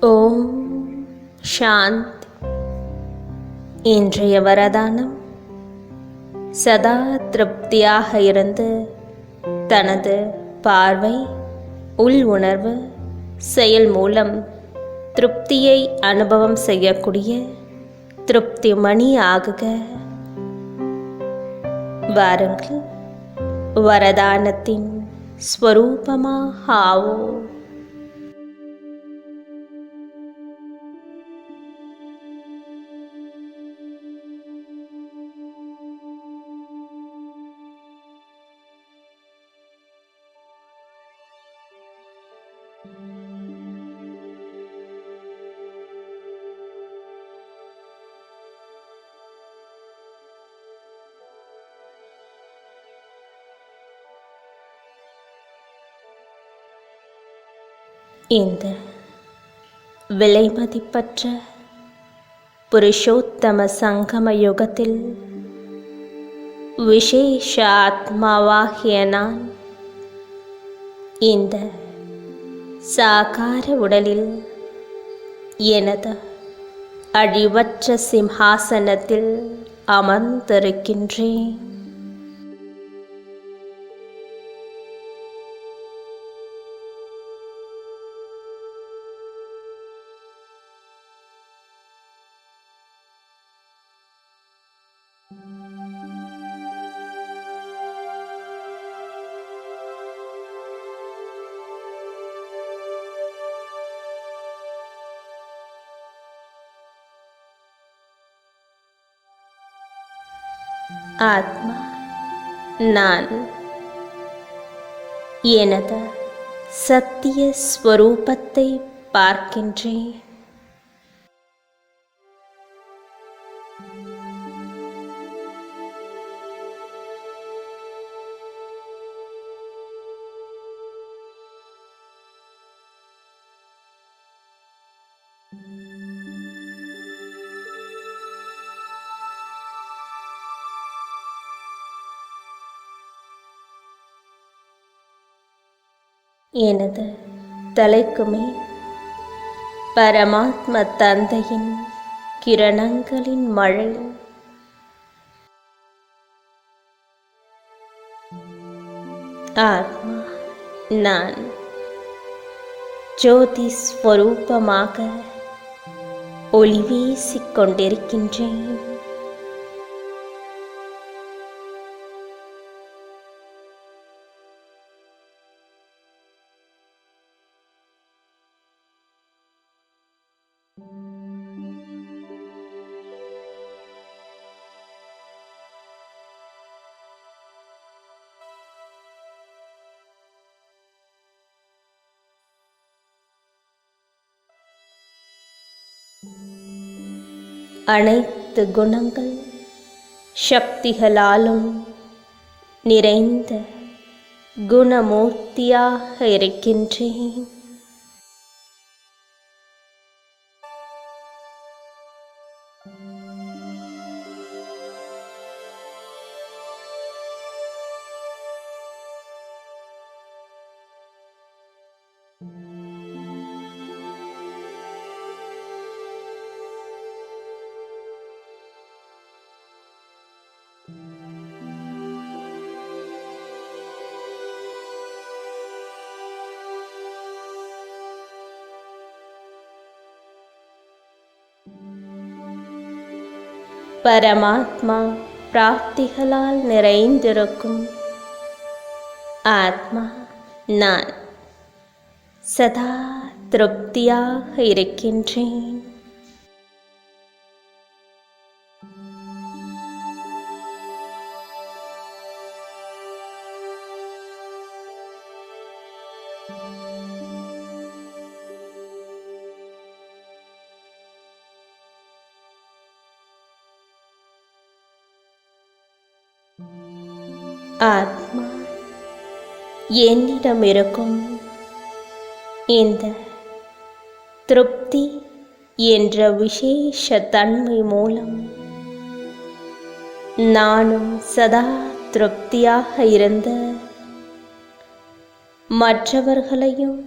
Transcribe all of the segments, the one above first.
ஓம் சாந்தி. இன்றைய வரதானம்: சதா திருப்தியாக இருந்து தனது பார்வை, உள் உணர்வு, செயல் மூலம் திருப்தியை அனுபவம் செய்யக்கூடிய திருப்தி மணி ஆகுக. வாருங்கள், வரதானத்தின் ஸ்வரூபமாக ஆவோம். இந்த விலைமதிப்பற்ற புருஷோத்தம சங்கம யுகத்தில் விசேஷ ஆத்மாவாகிய நான் இந்த சாகார உடலில் எனது அழிவற்ற சிம்ஹாசனத்தில் அமர்ந்திருக்கின்றேன். ஆத்மா நான் எனது சத்திய ஸ்வரூபத்தை பார்க்கின்றேன். எனது தலைக்கு மேல் பரமாத்ம தந்தையின் கிரணங்களின் மழை. ஆத்மா நான் ஜோதி ஸ்வரூபமாக ஒளி வீசிக் கொண்டிருக்கின்றேன். அனைத்து குணங்கள் சக்திகளாலும் நிறைந்த குணமூர்த்தியாக இருக்கின்றேன். பரமாத்மா பிராப்திகளால் நிறைந்திருக்கும் ஆத்மா நான் சதா திருப்தியாக இருக்கின்றேன். ஆத்மா என்னிடம் இருக்கும் இந்த திருப்தி என்ற விசேஷ தன்மை மூலம் நானும் சதா திருப்தியாக இருந்த மற்றவர்களையும்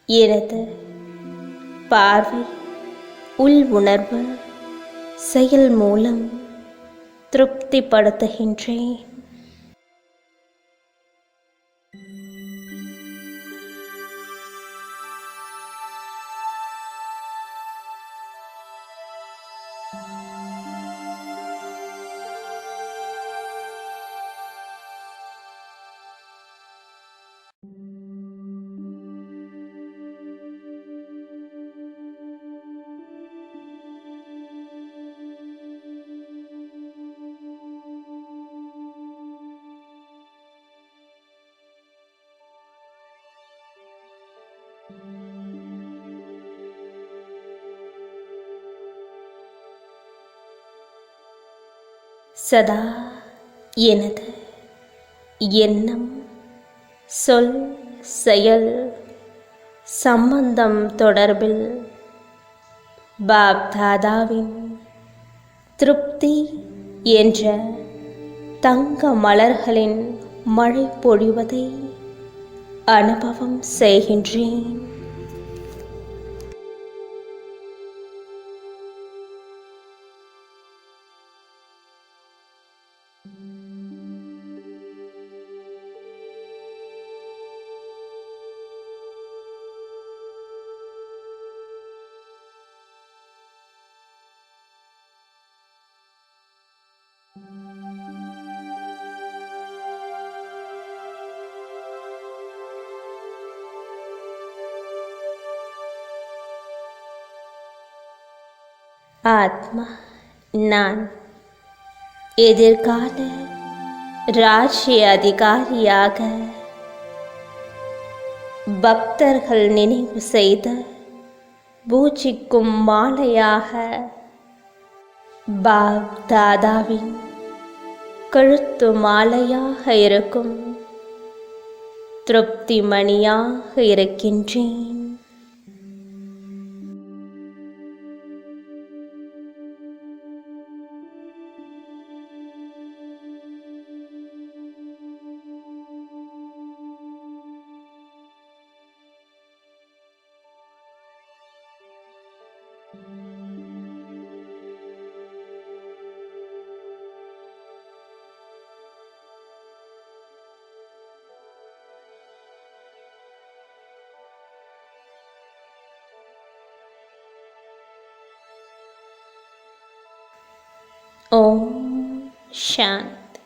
எனது பார்வை, உள் உணர்வு, செயல் மூலம் திருப்திப்படுத்துகின்றேன். சதா எனது எண்ணம், சொல், செயல், சம்பந்தம் தொடர்பில் பாப்தாதாவின் திருப்தி என்ற தங்க மலர்களின் மழை பொழிவதை அனுபவம் செய்கின்றேன். ஆத்மா நான் எதிர்கால ராஜ்ய அதிகாரியாக பக்தர்கள் நினைவு செய்த பூஜிக்கும் மாலையாக பாப்தாதாவின் கழுத்து மாலையாக இருக்கும் திருப்தி மணியாக இருக்கின்றேன். ஓம் சாந்தி.